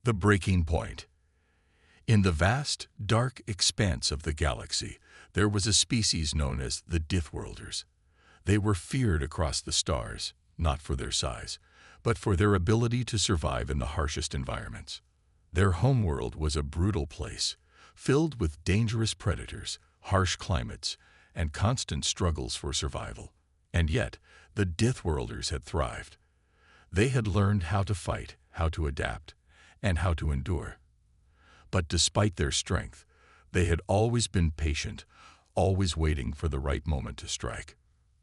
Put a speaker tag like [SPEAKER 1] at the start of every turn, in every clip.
[SPEAKER 1] The breaking point. In the vast, dark expanse of the galaxy, there was a species known as the Deathworlders. They were feared across the stars, not for their size, but for their ability to survive in the harshest environments. Their homeworld was a brutal place, filled with dangerous predators, harsh climates, and constant struggles for survival. And yet, the Deathworlders had thrived. They had learned how to fight, how to adapt, and how to endure. But despite their strength, they had always been patient, always waiting for the right moment to strike.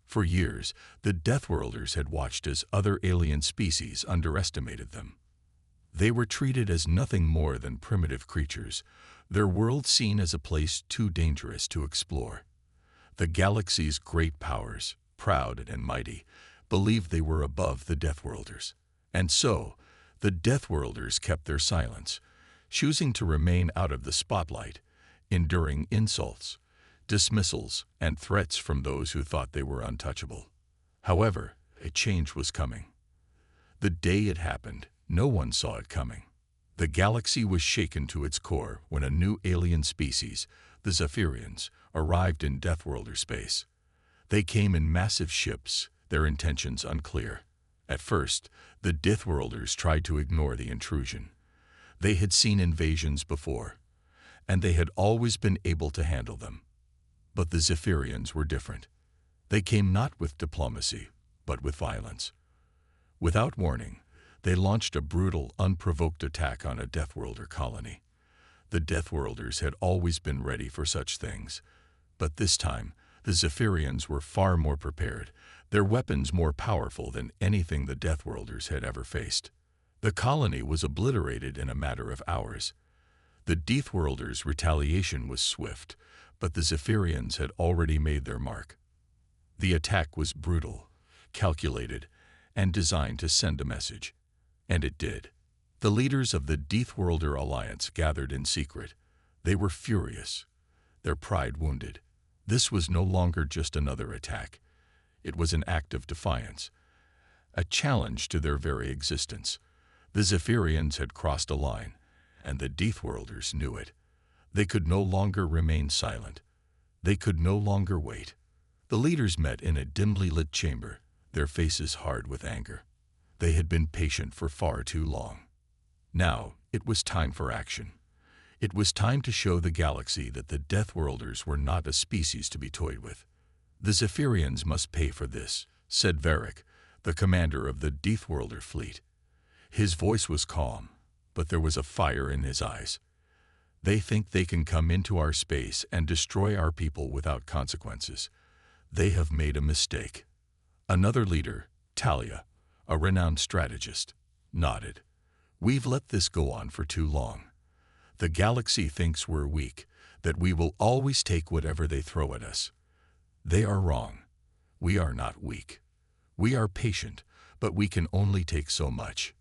[SPEAKER 1] For years, the Deathworlders had watched as other alien species underestimated them. They were treated as nothing more than primitive creatures, their world seen as a place too dangerous to explore. The galaxy's great powers, proud and mighty, believed they were above the Deathworlders. And so, the Deathworlders kept their silence, choosing to remain out of the spotlight, enduring insults, dismissals, and threats from those who thought they were untouchable. However, a change was coming. The day it happened, no one saw it coming. The galaxy was shaken to its core when a new alien species, the Zephyrians, arrived in Deathworlder space. They came in massive ships, their intentions unclear. At first, the Deathworlders tried to ignore the intrusion. They had seen invasions before, and they had always been able to handle them. But the Zephyrians were different. They came not with diplomacy, but with violence. Without warning, they launched a brutal, unprovoked attack on a Deathworlder colony. The Deathworlders had always been ready for such things, but this time, the Zephyrians were far more prepared, their weapons more powerful than anything the Deathworlders had ever faced. The colony was obliterated in a matter of hours. The Deathworlders' retaliation was swift, but the Zephyrians had already made their mark. The attack was brutal, calculated, and designed to send a message. And it did. The leaders of the Deathworlder Alliance gathered in secret. They were furious, their pride wounded. This was no longer just another attack. It was an act of defiance, a challenge to their very existence. The Zephyrians had crossed a line, and the Deathworlders knew it. They could no longer remain silent. They could no longer wait. The leaders met in a dimly lit chamber, their faces hard with anger. They had been patient for far too long. Now, it was time for action. It was time to show the galaxy that the Deathworlders were not a species to be toyed with. The Zephyrians must pay for this, said Varric, the commander of the Deathworlder fleet. His voice was calm, but there was a fire in his eyes. They think they can come into our space and destroy our people without consequences. They have made a mistake. Another leader, Talia, a renowned strategist, nodded. We've let this go on for too long. The galaxy thinks we're weak, that we will always take whatever they throw at us. They are wrong. We are not weak. We are patient, but we can only take so much.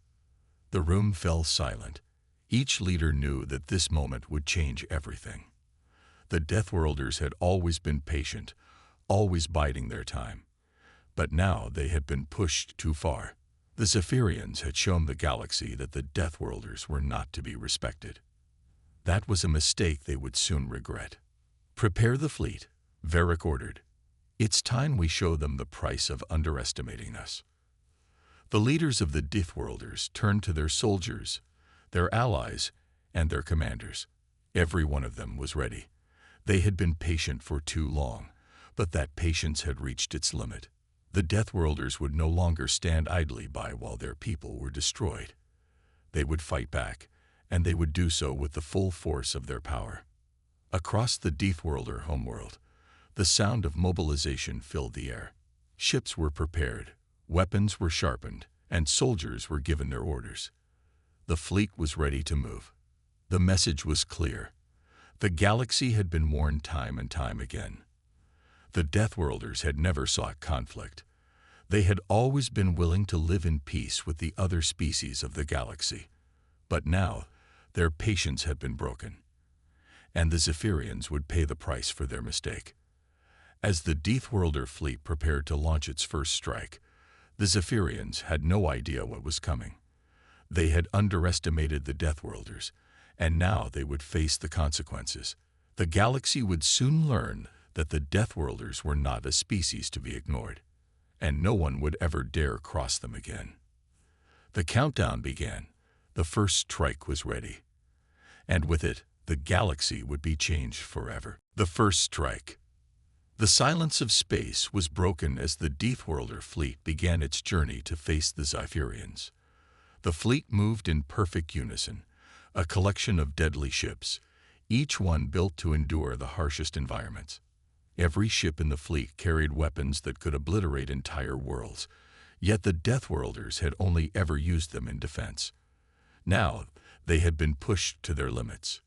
[SPEAKER 1] The room fell silent. Each leader knew that this moment would change everything. The Deathworlders had always been patient, always biding their time. But now they had been pushed too far. The Zephyrians had shown the galaxy that the Deathworlders were not to be respected. That was a mistake they would soon regret. Prepare the fleet, Varric ordered. It's time we show them the price of underestimating us. The leaders of the Deathworlders turned to their soldiers, their allies, and their commanders. Every one of them was ready. They had been patient for too long, but that patience had reached its limit. The Deathworlders would no longer stand idly by while their people were destroyed. They would fight back, and they would do so with the full force of their power. Across the Deathworlder homeworld, the sound of mobilization filled the air. Ships were prepared, weapons were sharpened, and soldiers were given their orders. The fleet was ready to move. The message was clear. The galaxy had been warned time and time again. The Deathworlders had never sought conflict. They had always been willing to live in peace with the other species of the galaxy. But now, their patience had been broken, and the Zephyrians would pay the price for their mistake. As the Deathworlder fleet prepared to launch its first strike, the Zephyrians had no idea what was coming. They had underestimated the Deathworlders, and now they would face the consequences. The galaxy would soon learn that the Deathworlders were not a species to be ignored, and no one would ever dare cross them again. The countdown began. The first strike was ready, and with it, the galaxy would be changed forever. The first strike. The silence of space was broken as the Deathworlder fleet began its journey to face the Zephyrians. The fleet moved in perfect unison, a collection of deadly ships, each one built to endure the harshest environments. Every ship in the fleet carried weapons that could obliterate entire worlds, yet the Deathworlders had only ever used them in defense. Now, they had been pushed to their limits.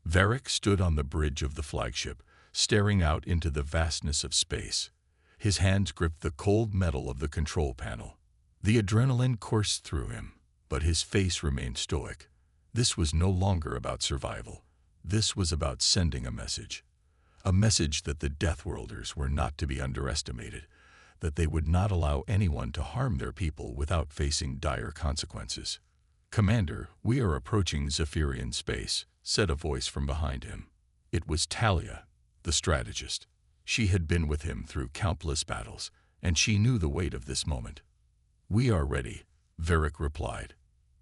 [SPEAKER 1] Varric stood on the bridge of the flagship, staring out into the vastness of space. His hands gripped the cold metal of the control panel. The adrenaline coursed through him, but his face remained stoic. This was no longer about survival. This was about sending a message. A message that the Deathworlders were not to be underestimated, that they would not allow anyone to harm their people without facing dire consequences. "Commander, we are approaching Zephyrian space," said a voice from behind him. It was Talia, the strategist. She had been with him through countless battles, and she knew the weight of this moment. "We are ready," Varric replied.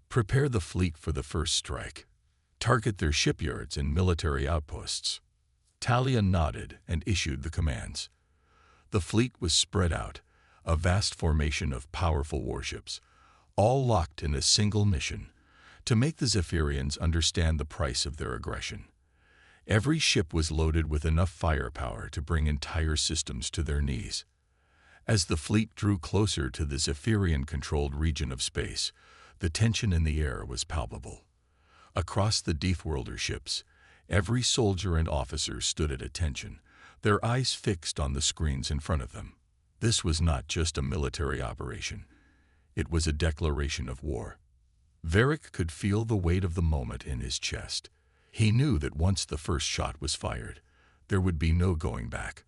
[SPEAKER 1] "Prepare the fleet for the first strike. Target their shipyards and military outposts." Talia nodded and issued the commands. The fleet was spread out, a vast formation of powerful warships, all locked in a single mission: to make the Zephyrians understand the price of their aggression. Every ship was loaded with enough firepower to bring entire systems to their knees. As the fleet drew closer to the Zephyrian-controlled region of space, the tension in the air was palpable. Across the Deathworlder ships, every soldier and officer stood at attention, their eyes fixed on the screens in front of them. This was not just a military operation. It was a declaration of war. Varric could feel the weight of the moment in his chest. He knew that once the first shot was fired, there would be no going back.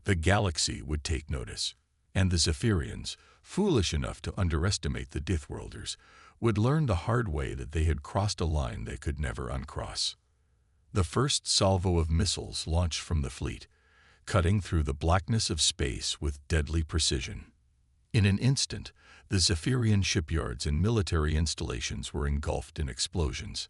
[SPEAKER 1] The galaxy would take notice, and the Zephyrians, foolish enough to underestimate the Deathworlders, would learn the hard way that they had crossed a line they could never uncross. The first salvo of missiles launched from the fleet, cutting through the blackness of space with deadly precision. In an instant, the Zephyrian shipyards and military installations were engulfed in explosions.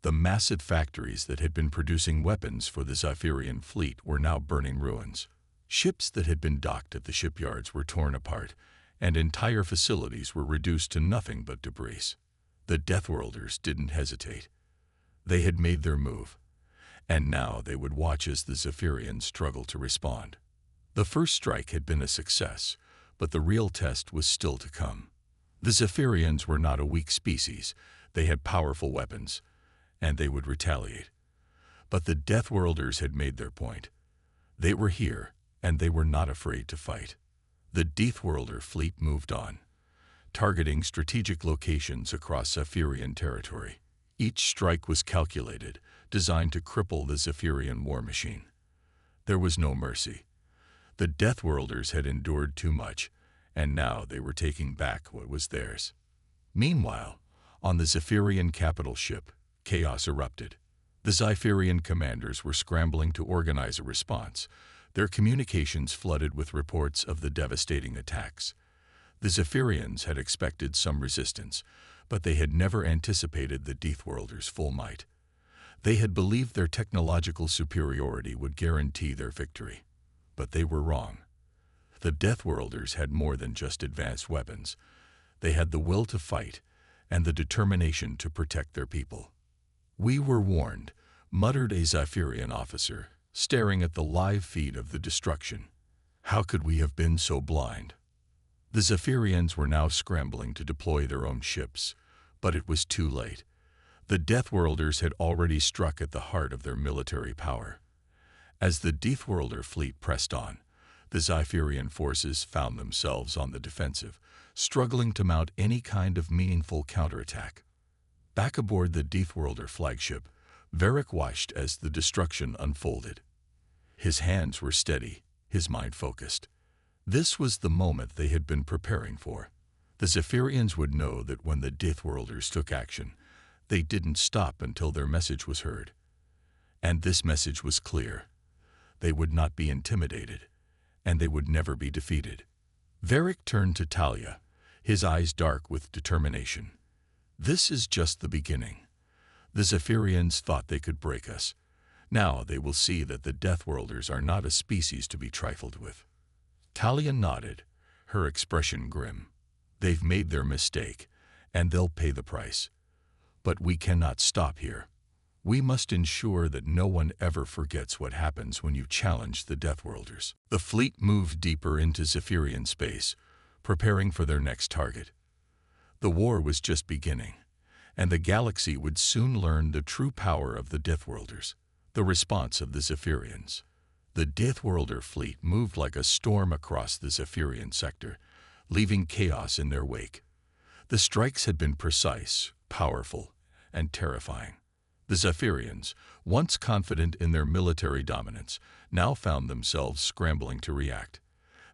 [SPEAKER 1] The massive factories that had been producing weapons for the Zephyrian fleet were now burning ruins. Ships that had been docked at the shipyards were torn apart, and entire facilities were reduced to nothing but debris. The Deathworlders didn't hesitate. They had made their move, and now they would watch as the Zephyrians struggled to respond. The first strike had been a success, but the real test was still to come. The Zephyrians were not a weak species. They had powerful weapons, and they would retaliate. But the Deathworlders had made their point. They were here, and they were not afraid to fight. The Deathworlder fleet moved on, targeting strategic locations across Zephyrian territory. Each strike was calculated, designed to cripple the Zephyrian war machine. There was no mercy. The Deathworlders had endured too much, and now they were taking back what was theirs. Meanwhile, on the Zephyrian capital ship, chaos erupted. The Zephyrian commanders were scrambling to organize a response, their communications flooded with reports of the devastating attacks. The Zephyrians had expected some resistance, but they had never anticipated the Deathworlders' full might. They had believed their technological superiority would guarantee their victory. But they were wrong. The Deathworlders had more than just advanced weapons. They had the will to fight and the determination to protect their people. "We were warned," muttered a Zephyrian officer, staring at the live feed of the destruction. "How could we have been so blind?" The Zephyrians were now scrambling to deploy their own ships, but it was too late. The Deathworlders had already struck at the heart of their military power. As the Deathworlder fleet pressed on, the Zephyrian forces found themselves on the defensive, struggling to mount any kind of meaningful counterattack. Back aboard the Deathworlder flagship, Varric watched as the destruction unfolded. His hands were steady, his mind focused. This was the moment they had been preparing for. The Zephyrians would know that when the Deathworlders took action, they didn't stop until their message was heard. And this message was clear. They would not be intimidated, and they would never be defeated. Varric turned to Talia, his eyes dark with determination. This is just the beginning. The Zephyrians thought they could break us. Now they will see that the Deathworlders are not a species to be trifled with. Talia nodded, her expression grim. They've made their mistake, and they'll pay the price. But we cannot stop here. We must ensure that no one ever forgets what happens when you challenge the Deathworlders. The fleet moved deeper into Zephyrian space, preparing for their next target. The war was just beginning, and the galaxy would soon learn the true power of the Deathworlders. The response of the Zephyrians. The Deathworlder fleet moved like a storm across the Zephyrian sector, leaving chaos in their wake. The strikes had been precise, powerful, and terrifying. The Zephyrians, once confident in their military dominance, now found themselves scrambling to react.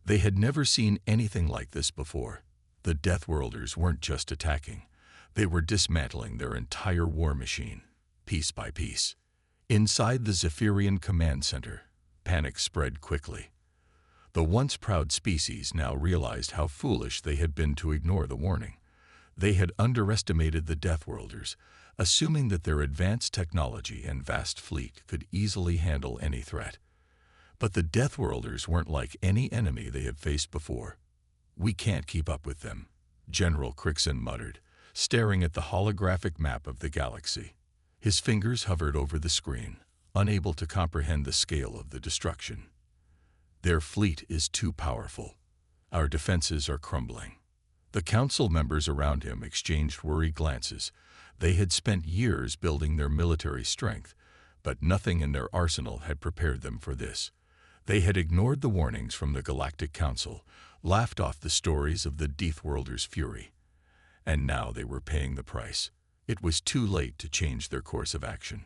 [SPEAKER 1] They had never seen anything like this before. The Deathworlders weren't just attacking. They were dismantling their entire war machine, piece by piece. Inside the Zephyrian command center, panic spread quickly. The once proud species now realized how foolish they had been to ignore the warning. They had underestimated the Deathworlders, assuming that their advanced technology and vast fleet could easily handle any threat. But the Deathworlders weren't like any enemy they had faced before. "We can't keep up with them," General Crixon muttered, staring at the holographic map of the galaxy. His fingers hovered over the screen, unable to comprehend the scale of the destruction. "Their fleet is too powerful. Our defenses are crumbling." The council members around him exchanged worried glances. They had spent years building their military strength, but nothing in their arsenal had prepared them for this. They had ignored the warnings from the Galactic Council, laughed off the stories of the Deathworlders' fury. And now they were paying the price. It was too late to change their course of action.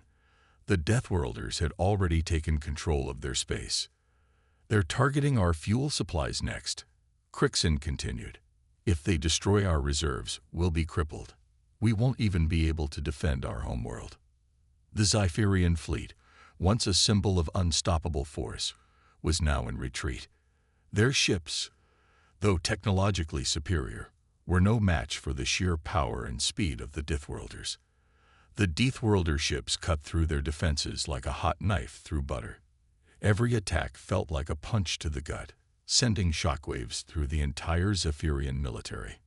[SPEAKER 1] The Deathworlders had already taken control of their space. "They're targeting our fuel supplies next," Crixon continued. "If they destroy our reserves, we'll be crippled. We won't even be able to defend our homeworld." The Zephyrian fleet, once a symbol of unstoppable force, was now in retreat. Their ships, though technologically superior, were no match for the sheer power and speed of the Deathworlders. The Deathworlder ships cut through their defenses like a hot knife through butter. Every attack felt like a punch to the gut, sending shockwaves through the entire Zephyrian military.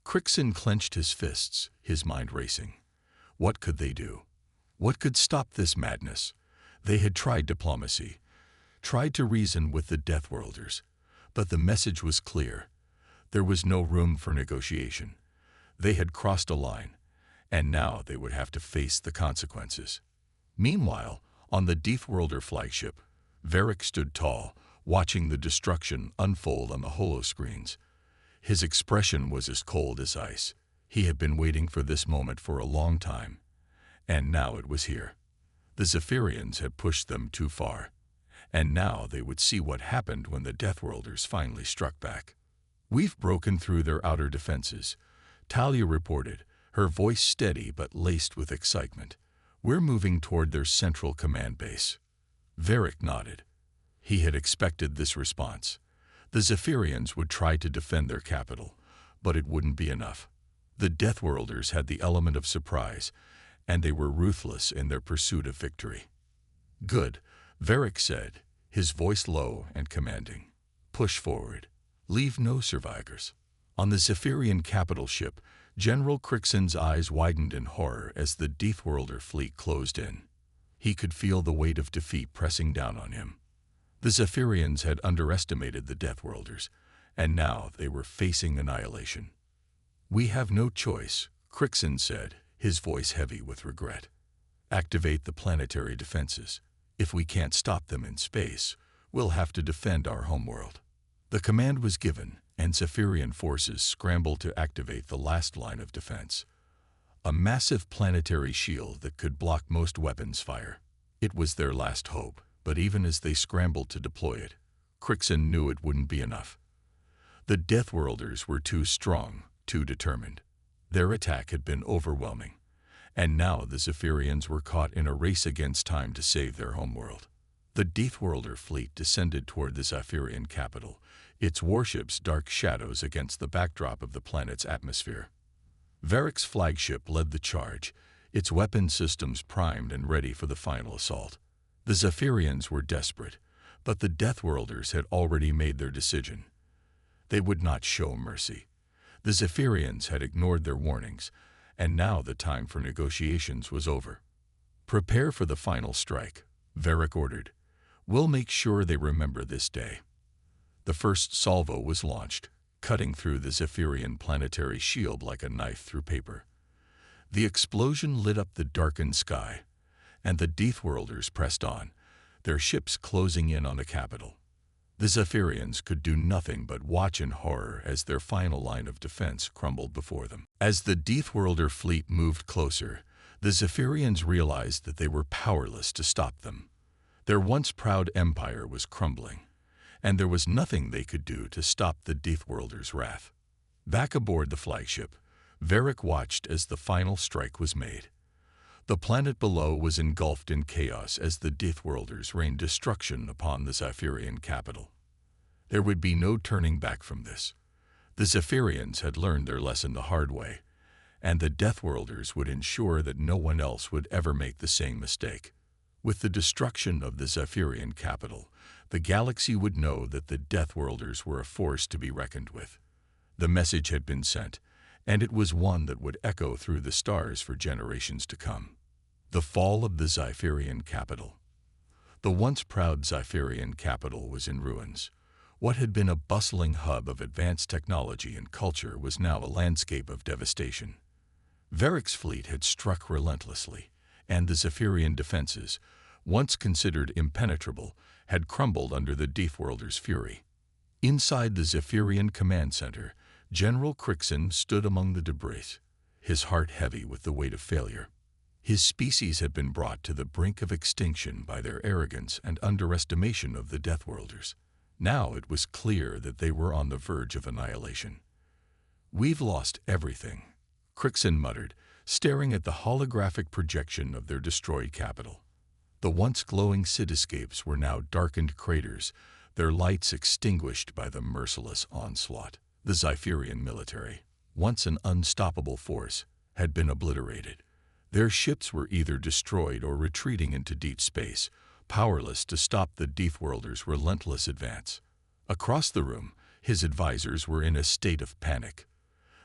[SPEAKER 1] Crixon clenched his fists, his mind racing. What could they do? What could stop this madness? They had tried diplomacy, tried to reason with the Deathworlders, but the message was clear. There was no room for negotiation. They had crossed a line, and now they would have to face the consequences. Meanwhile, on the Deathworlder flagship, Varric stood tall, watching the destruction unfold on the holoscreens. His expression was as cold as ice. He had been waiting for this moment for a long time, and now it was here. The Zephyrians had pushed them too far, and now they would see what happened when the Deathworlders finally struck back. "We've broken through their outer defenses," Talia reported, her voice steady but laced with excitement. "We're moving toward their central command base." Varric nodded. He had expected this response. The Zephyrians would try to defend their capital, but it wouldn't be enough. The Deathworlders had the element of surprise, and they were ruthless in their pursuit of victory. "Good," Varric said, his voice low and commanding. "Push forward. Leave no survivors." On the Zephyrian capital ship, General Crixon's eyes widened in horror as the Deathworlder fleet closed in. He could feel the weight of defeat pressing down on him. The Zephyrians had underestimated the Deathworlders, and now they were facing annihilation. "We have no choice," Crixon said, his voice heavy with regret. "Activate the planetary defenses. If we can't stop them in space, we'll have to defend our homeworld." The command was given, and Zephyrian forces scrambled to activate the last line of defense. A massive planetary shield that could block most weapons fire. It was their last hope, but even as they scrambled to deploy it, Crixon knew it wouldn't be enough. The Deathworlders were too strong, too determined. Their attack had been overwhelming, and now the Zephyrians were caught in a race against time to save their homeworld. The Deathworlder fleet descended toward the Zephyrian capital, its warships dark shadows against the backdrop of the planet's atmosphere. Varric's flagship led the charge, its weapon systems primed and ready for the final assault. The Zephyrians were desperate, but the Deathworlders had already made their decision. They would not show mercy. The Zephyrians had ignored their warnings, and now the time for negotiations was over. "Prepare for the final strike," Varric ordered. "We'll make sure they remember this day." The first salvo was launched, cutting through the Zephyrian planetary shield like a knife through paper. The explosion lit up the darkened sky, and the Deathworlders pressed on, their ships closing in on the capital. The Zephyrians could do nothing but watch in horror as their final line of defense crumbled before them. As the Deathworlder fleet moved closer, the Zephyrians realized that they were powerless to stop them. Their once proud empire was crumbling, and there was nothing they could do to stop the Deathworlders' wrath. Back aboard the flagship, Varric watched as the final strike was made. The planet below was engulfed in chaos as the Deathworlders rained destruction upon the Zephyrian capital. There would be no turning back from this. The Zephyrians had learned their lesson the hard way, and the Deathworlders would ensure that no one else would ever make the same mistake. With the destruction of the Zephyrian capital, the galaxy would know that the Deathworlders were a force to be reckoned with. The message had been sent, and it was one that would echo through the stars for generations to come. The fall of the Zephyrian capital. The once proud Zephyrian capital was in ruins. What had been a bustling hub of advanced technology and culture was now a landscape of devastation. Varric's fleet had struck relentlessly, and the Zephyrian defenses, once considered impenetrable, had crumbled under the Deathworlders' fury. Inside the Zephyrian command center, General Crixin stood among the debris, his heart heavy with the weight of failure. His species had been brought to the brink of extinction by their arrogance and underestimation of the Deathworlders. Now it was clear that they were on the verge of annihilation. "We've lost everything," Crixin muttered, staring at the holographic projection of their destroyed capital. The once glowing cityscapes were now darkened craters, their lights extinguished by the merciless onslaught. The Zephyrian military, once an unstoppable force, had been obliterated. Their ships were either destroyed or retreating into deep space, powerless to stop the Deathworlders' relentless advance. Across the room, his advisors were in a state of panic.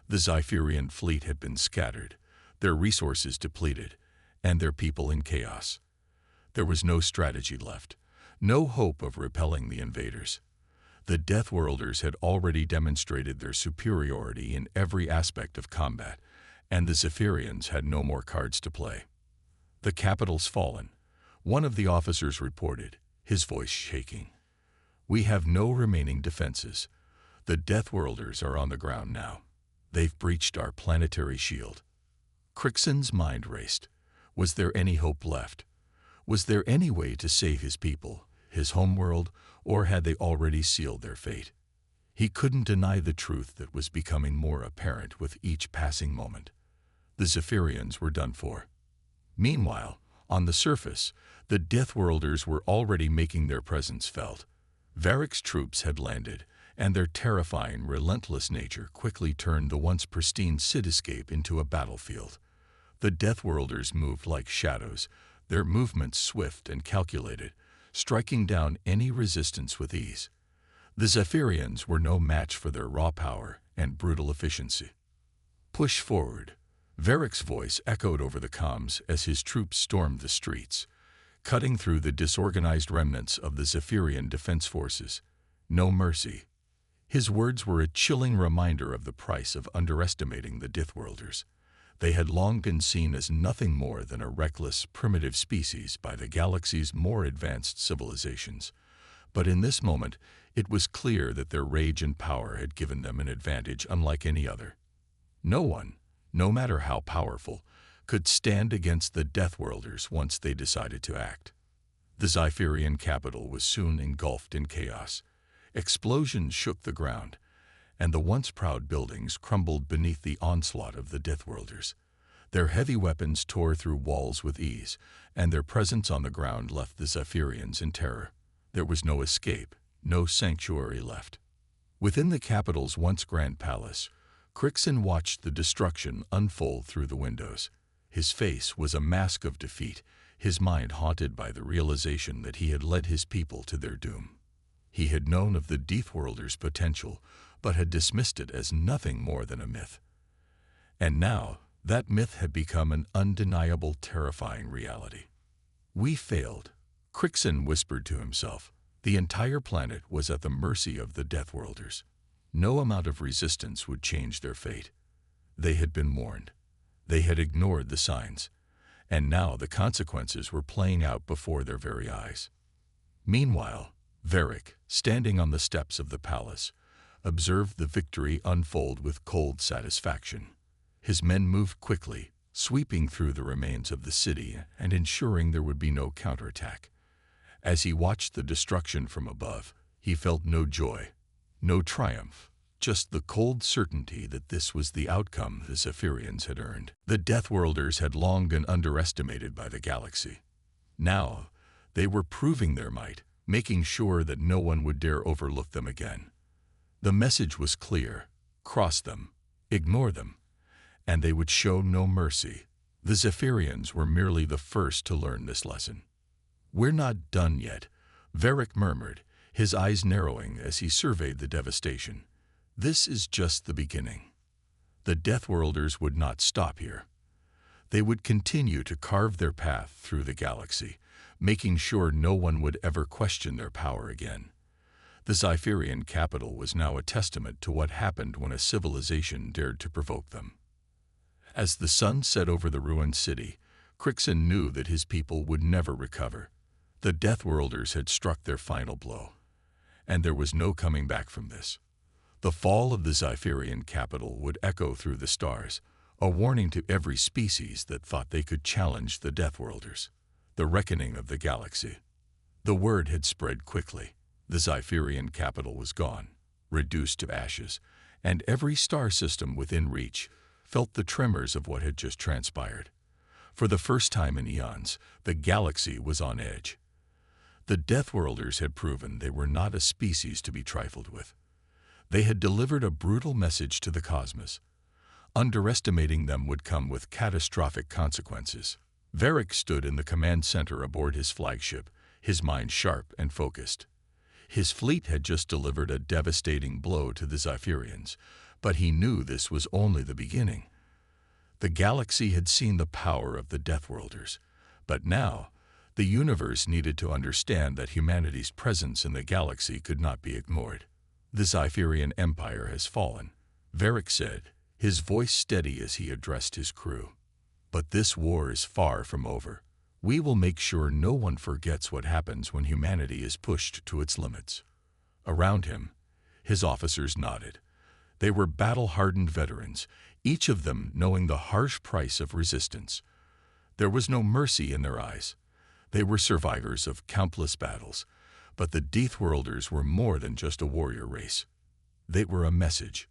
[SPEAKER 1] The Zephyrian fleet had been scattered, their resources depleted, and their people in chaos. There was no strategy left, no hope of repelling the invaders. The Deathworlders had already demonstrated their superiority in every aspect of combat, and the Zephyrians had no more cards to play. "The capital's fallen," one of the officers reported, his voice shaking. "We have no remaining defenses. The Deathworlders are on the ground now. They've breached our planetary shield." Crixin's mind raced. Was there any hope left? Was there any way to save his people, his homeworld, or had they already sealed their fate? He couldn't deny the truth that was becoming more apparent with each passing moment. The Zephyrians were done for. Meanwhile, on the surface, the Deathworlders were already making their presence felt. Varric's troops had landed, and their terrifying, relentless nature quickly turned the once pristine cityscape into a battlefield. The Deathworlders moved like shadows, their movements swift and calculated, striking down any resistance with ease. The Zephyrians were no match for their raw power and brutal efficiency. "Push forward," Varric's voice echoed over the comms as his troops stormed the streets, cutting through the disorganized remnants of the Zephyrian defense forces. "No mercy." His words were a chilling reminder of the price of underestimating the Deathworlders. They had long been seen as nothing more than a reckless, primitive species by the galaxy's more advanced civilizations. But in this moment, it was clear that their rage and power had given them an advantage unlike any other. No one, no matter how powerful, could stand against the Deathworlders once they decided to act. The Zephyrian capital was soon engulfed in chaos. Explosions shook the ground, and the once proud buildings crumbled beneath the onslaught of the Deathworlders. Their heavy weapons tore through walls with ease, and their presence on the ground left the Zephyrians in terror. There was no escape, no sanctuary left. Within the capital's once grand palace, Crixon watched the destruction unfold through the windows. His face was a mask of defeat, his mind haunted by the realization that he had led his people to their doom. He had known of the Deathworlders' potential, but had dismissed it as nothing more than a myth. And now, that myth had become an undeniable, terrifying reality. We failed, Crixon whispered to himself. The entire planet was at the mercy of the Deathworlders. No amount of resistance would change their fate. They had been warned. They had ignored the signs, and now the consequences were playing out before their very eyes. Meanwhile, Varric, standing on the steps of the palace, observed the victory unfold with cold satisfaction. His men moved quickly, sweeping through the remains of the city and ensuring there would be no counterattack. As he watched the destruction from above, he felt no joy, no triumph, just the cold certainty that this was the outcome the Zephyrians had earned. The Deathworlders had long been underestimated by the galaxy. Now, they were proving their might, making sure that no one would dare overlook them again. The message was clear: cross them, ignore them, and they would show no mercy. The Zephyrians were merely the first to learn this lesson. "We're not done yet," Varric murmured, his eyes narrowing as he surveyed the devastation. "This is just the beginning." The Deathworlders would not stop here. They would continue to carve their path through the galaxy, making sure no one would ever question their power again. The Zephyrian capital was now a testament to what happened when a civilization dared to provoke them. As the sun set over the ruined city, Crixon knew that his people would never recover. The Deathworlders had struck their final blow, and there was no coming back from this. The fall of the Zephyrian capital would echo through the stars, a warning to every species that thought they could challenge the Deathworlders. The reckoning of the galaxy. The word had spread quickly. The Zephyrian capital was gone, reduced to ashes, and every star system within reach felt the tremors of what had just transpired. For the first time in eons, the galaxy was on edge. The Deathworlders had proven they were not a species to be trifled with. They had delivered a brutal message to the cosmos. Underestimating them would come with catastrophic consequences. Varric stood in the command center aboard his flagship, his mind sharp and focused. His fleet had just delivered a devastating blow to the Zephyrians, but he knew this was only the beginning. The galaxy had seen the power of the Deathworlders, but now the universe needed to understand that humanity's presence in the galaxy could not be ignored. "The Zephyrian Empire has fallen," Varric said, his voice steady as he addressed his crew. "But this war is far from over. We will make sure no one forgets what happens when humanity is pushed to its limits." Around him, his officers nodded. They were battle-hardened veterans, each of them knowing the harsh price of resistance. There was no mercy in their eyes. They were survivors of countless battles, but the Deathworlders were more than just a warrior race. They were a message,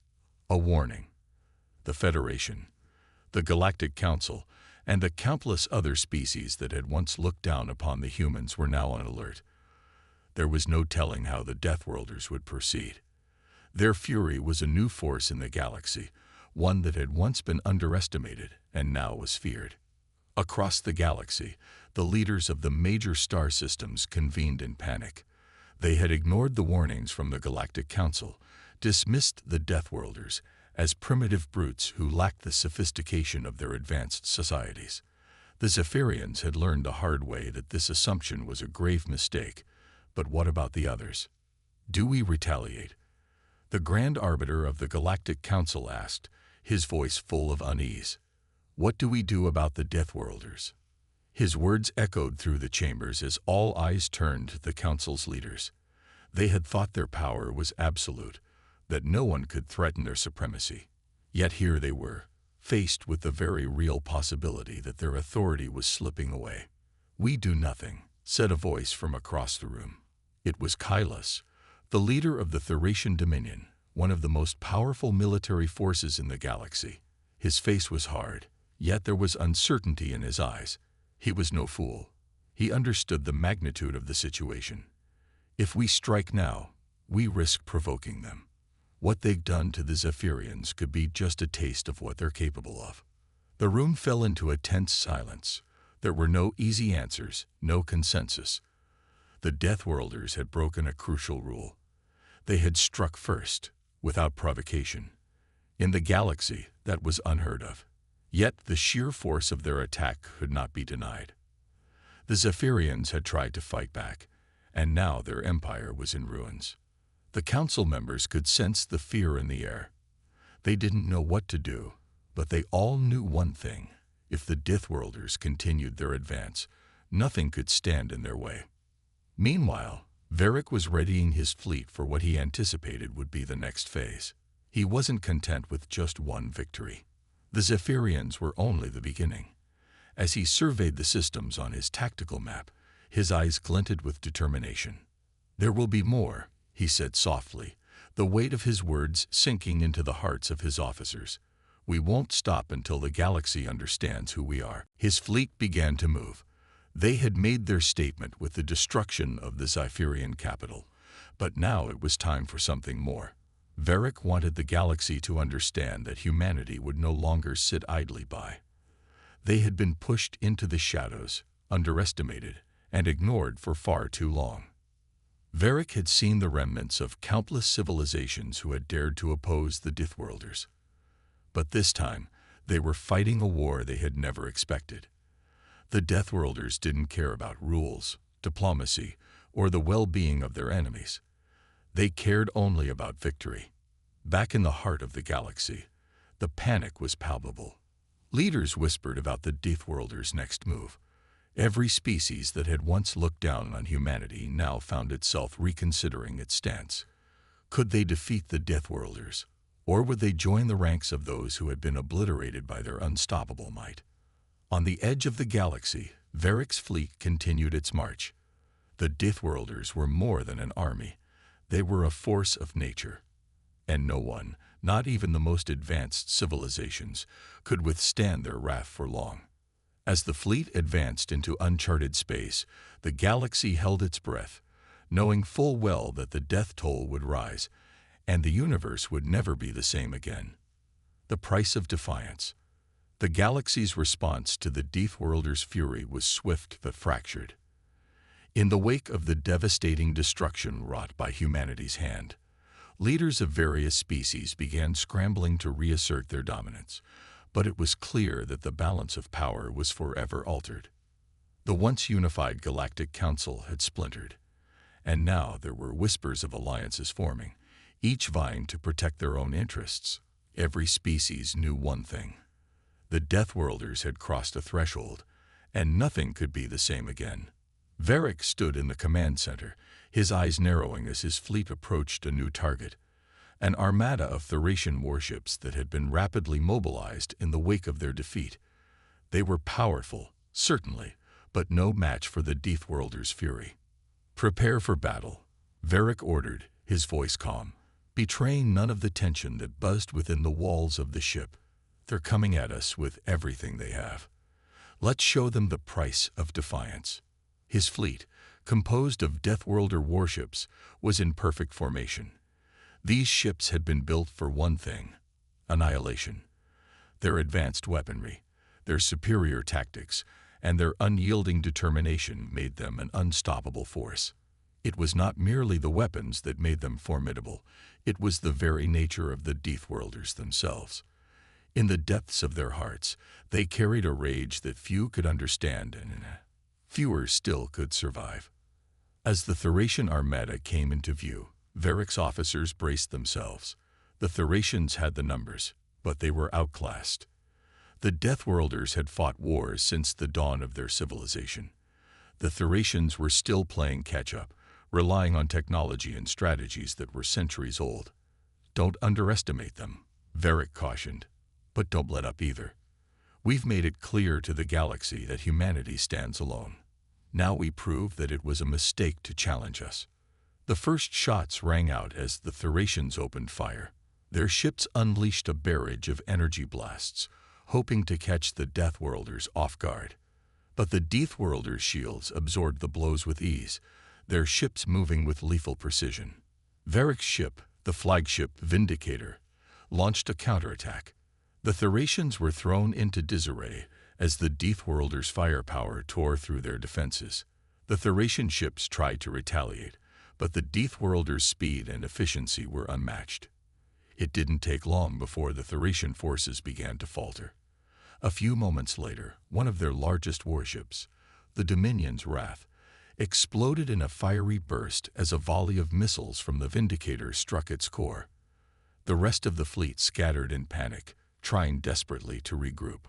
[SPEAKER 1] a warning. The Federation, the Galactic Council, and the countless other species that had once looked down upon the humans were now on alert. There was no telling how the Deathworlders would proceed. Their fury was a new force in the galaxy, one that had once been underestimated and now was feared. Across the galaxy, the leaders of the major star systems convened in panic. They had ignored the warnings from the Galactic Council, dismissed the Deathworlders as primitive brutes who lacked the sophistication of their advanced societies. The Zephyrians had learned the hard way that this assumption was a grave mistake. But what about the others? Do we retaliate? The Grand Arbiter of the Galactic Council asked, his voice full of unease. What do we do about the Deathworlders? His words echoed through the chambers as all eyes turned to the Council's leaders. They had thought their power was absolute, that no one could threaten their supremacy. Yet here they were, faced with the very real possibility that their authority was slipping away. "We do nothing," said a voice from across the room. It was Kailas, the leader of the Thracian Dominion, one of the most powerful military forces in the galaxy. His face was hard, yet there was uncertainty in his eyes. He was no fool. He understood the magnitude of the situation. If we strike now, we risk provoking them. What they've done to the Zephyrians could be just a taste of what they're capable of. The room fell into a tense silence. There were no easy answers, no consensus. The Deathworlders had broken a crucial rule. They had struck first, without provocation. In the galaxy, that was unheard of. Yet the sheer force of their attack could not be denied. The Zephyrians had tried to fight back, and now their empire was in ruins. The council members could sense the fear in the air. They didn't know what to do, but they all knew one thing. If the Deathworlders continued their advance, nothing could stand in their way. Meanwhile, Varric was readying his fleet for what he anticipated would be the next phase. He wasn't content with just one victory. The Zephyrians were only the beginning. As he surveyed the systems on his tactical map, his eyes glinted with determination. "There will be more," he said softly, the weight of his words sinking into the hearts of his officers. "We won't stop until the galaxy understands who we are." His fleet began to move. They had made their statement with the destruction of the Zephyrian capital, but now it was time for something more. Varric wanted the galaxy to understand that humanity would no longer sit idly by. They had been pushed into the shadows, underestimated, and ignored for far too long. Varric had seen the remnants of countless civilizations who had dared to oppose the Deathworlders. But this time, they were fighting a war they had never expected. The Deathworlders didn't care about rules, diplomacy, or the well-being of their enemies. They cared only about victory. Back in the heart of the galaxy, the panic was palpable. Leaders whispered about the Deathworlders' next move. Every species that had once looked down on humanity now found itself reconsidering its stance. Could they defeat the Deathworlders, or would they join the ranks of those who had been obliterated by their unstoppable might? On the edge of the galaxy, Varric's fleet continued its march. The Deathworlders were more than an army. They were a force of nature. And no one, not even the most advanced civilizations, could withstand their wrath for long. As the fleet advanced into uncharted space, the galaxy held its breath, knowing full well that the death toll would rise, and the universe would never be the same again. The price of defiance. The galaxy's response to the Deathworlders' fury was swift but fractured. In the wake of the devastating destruction wrought by humanity's hand, leaders of various species began scrambling to reassert their dominance, but it was clear that the balance of power was forever altered. The once unified Galactic Council had splintered, and now there were whispers of alliances forming, each vying to protect their own interests. Every species knew one thing. The Deathworlders had crossed a threshold, and nothing could be the same again. Varric stood in the command center, his eyes narrowing as his fleet approached a new target, an armada of Thracian warships that had been rapidly mobilized in the wake of their defeat. They were powerful, certainly, but no match for the Deathworlders' fury. "Prepare for battle," Varric ordered, his voice calm, betraying none of the tension that buzzed within the walls of the ship. "They're coming at us with everything they have. Let's show them the price of defiance." His fleet, composed of Deathworlder warships, was in perfect formation. These ships had been built for one thing: annihilation. Their advanced weaponry, their superior tactics, and their unyielding determination made them an unstoppable force. It was not merely the weapons that made them formidable, it was the very nature of the Deathworlders themselves. In the depths of their hearts, they carried a rage that few could understand and fewer still could survive. As the Thracian armada came into view, Varric's officers braced themselves. The Thracians had the numbers, but they were outclassed. The Deathworlders had fought wars since the dawn of their civilization. The Thracians were still playing catch-up, relying on technology and strategies that were centuries old. "Don't underestimate them," Varric cautioned, "but don't let up either. We've made it clear to the galaxy that humanity stands alone. Now we prove that it was a mistake to challenge us." The first shots rang out as the Thracians opened fire. Their ships unleashed a barrage of energy blasts, hoping to catch the Deathworlders off guard. But the Deathworlders' shields absorbed the blows with ease, their ships moving with lethal precision. Varric's ship, the flagship Vindicator, launched a counterattack. The Thracians were thrown into disarray as the Deathworlders' firepower tore through their defenses. The Thracian ships tried to retaliate, but the Deathworlders' speed and efficiency were unmatched. It didn't take long before the Thracian forces began to falter. A few moments later, one of their largest warships, the Dominion's Wrath, exploded in a fiery burst as a volley of missiles from the Vindicator struck its core. The rest of the fleet scattered in panic, trying desperately to regroup.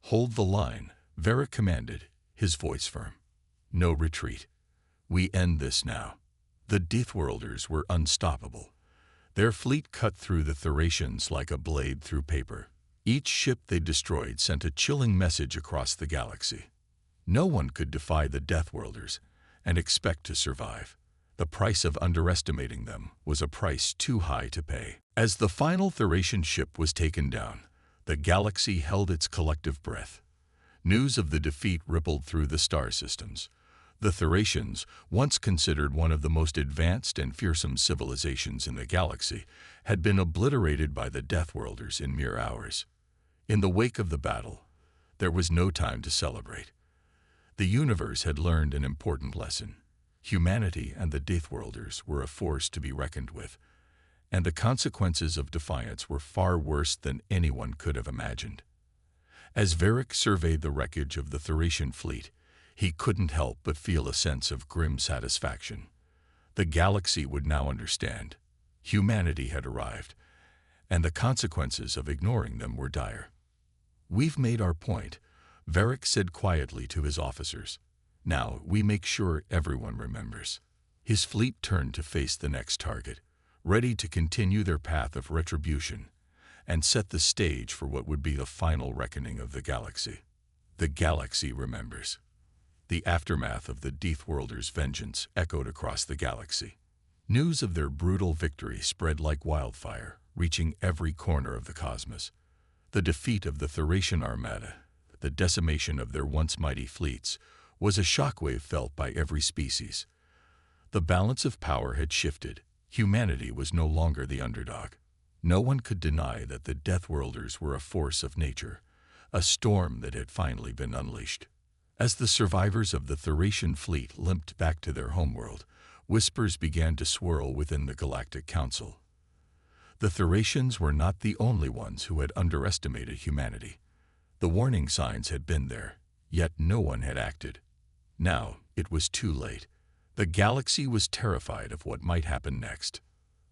[SPEAKER 1] "Hold the line," Varric commanded, his voice firm. "No retreat. We end this now." The Deathworlders were unstoppable. Their fleet cut through the Thracians like a blade through paper. Each ship they destroyed sent a chilling message across the galaxy. No one could defy the Deathworlders and expect to survive. The price of underestimating them was a price too high to pay. As the final Thracian ship was taken down, the galaxy held its collective breath. News of the defeat rippled through the star systems. The Thracians, once considered one of the most advanced and fearsome civilizations in the galaxy, had been obliterated by the Deathworlders in mere hours. In the wake of the battle, there was no time to celebrate. The universe had learned an important lesson. Humanity and the Deathworlders were a force to be reckoned with, and the consequences of defiance were far worse than anyone could have imagined. As Varric surveyed the wreckage of the Thracian fleet, he couldn't help but feel a sense of grim satisfaction. The galaxy would now understand. Humanity had arrived, and the consequences of ignoring them were dire. "We've made our point," Varric said quietly to his officers. "Now we make sure everyone remembers." His fleet turned to face the next target, ready to continue their path of retribution and set the stage for what would be the final reckoning of the galaxy. The galaxy remembers. The aftermath of the Deathworlders' vengeance echoed across the galaxy. News of their brutal victory spread like wildfire, reaching every corner of the cosmos. The defeat of the Thracian armada, the decimation of their once mighty fleets, was a shockwave felt by every species. The balance of power had shifted. Humanity was no longer the underdog. No one could deny that the Deathworlders were a force of nature, a storm that had finally been unleashed. As the survivors of the Thracian fleet limped back to their homeworld, whispers began to swirl within the Galactic Council. The Thracians were not the only ones who had underestimated humanity. The warning signs had been there, yet no one had acted. Now it was too late. The galaxy was terrified of what might happen next.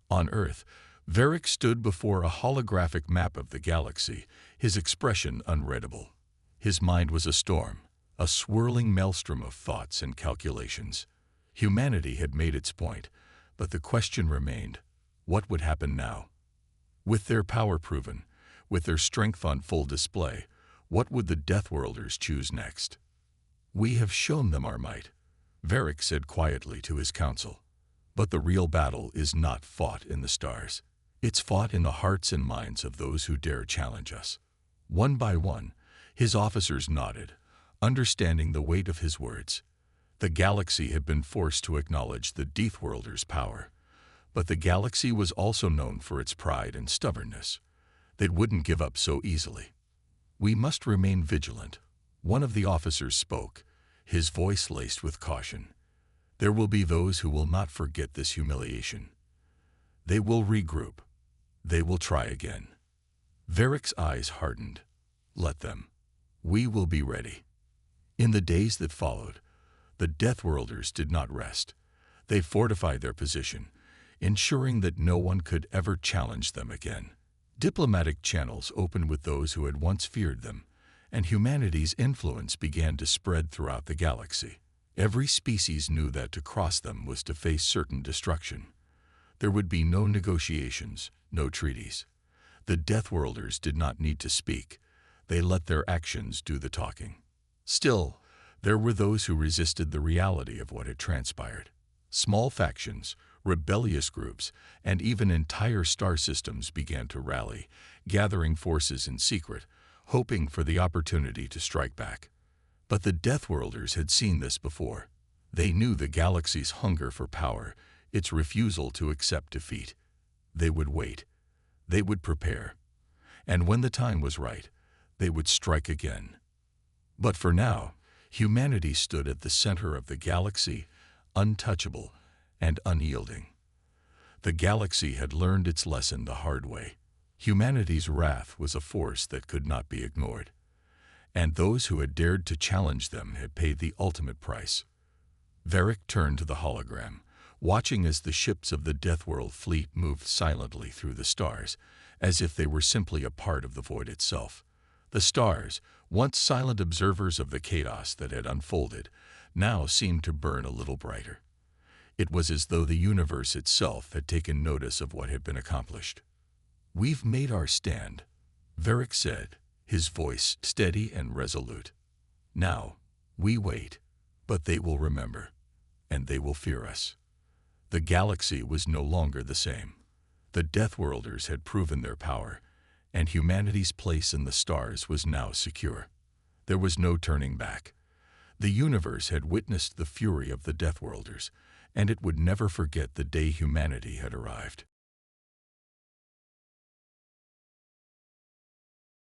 [SPEAKER 1] On Earth, Varric stood before a holographic map of the galaxy, his expression unreadable. His mind was a storm, a swirling maelstrom of thoughts and calculations. Humanity had made its point, but the question remained, what would happen now? With their power proven, with their strength on full display, what would the Deathworlders choose next? "We have shown them our might," Varric said quietly to his council. "But the real battle is not fought in the stars. It's fought in the hearts and minds of those who dare challenge us." One by one, his officers nodded, understanding the weight of his words. The galaxy had been forced to acknowledge the Deathworlders' power, but the galaxy was also known for its pride and stubbornness. They wouldn't give up so easily. "We must remain vigilant," one of the officers spoke, his voice laced with caution. "There will be those who will not forget this humiliation. They will regroup. They will try again." Varric's eyes hardened. "Let them. We will be ready." In the days that followed, the Deathworlders did not rest. They fortified their position, ensuring that no one could ever challenge them again. Diplomatic channels opened with those who had once feared them, and humanity's influence began to spread throughout the galaxy. Every species knew that to cross them was to face certain destruction. There would be no negotiations, no treaties. The Deathworlders did not need to speak. They let their actions do the talking. Still, there were those who resisted the reality of what had transpired. Small factions, rebellious groups, and even entire star systems began to rally, gathering forces in secret, hoping for the opportunity to strike back. But the Deathworlders had seen this before. They knew the galaxy's hunger for power, its refusal to accept defeat. They would wait. They would prepare. And when the time was right, they would strike again. But for now, humanity stood at the center of the galaxy, untouchable and unyielding. The galaxy had learned its lesson the hard way. Humanity's wrath was a force that could not be ignored. And those who had dared to challenge them had paid the ultimate price. Varric turned to the hologram, watching as the ships of the Deathworld fleet moved silently through the stars, as if they were simply a part of the void itself. The stars, once silent observers of the chaos that had unfolded, now seemed to burn a little brighter. It was as though the universe itself had taken notice of what had been accomplished. "We've made our stand," Varric said, his voice steady and resolute. "Now, we wait, but they will remember, and they will fear us." The galaxy was no longer the same. The Deathworlders had proven their power, and humanity's place in the stars was now secure. There was no turning back. The universe had witnessed the fury of the Deathworlders, and it would never forget the day humanity had arrived.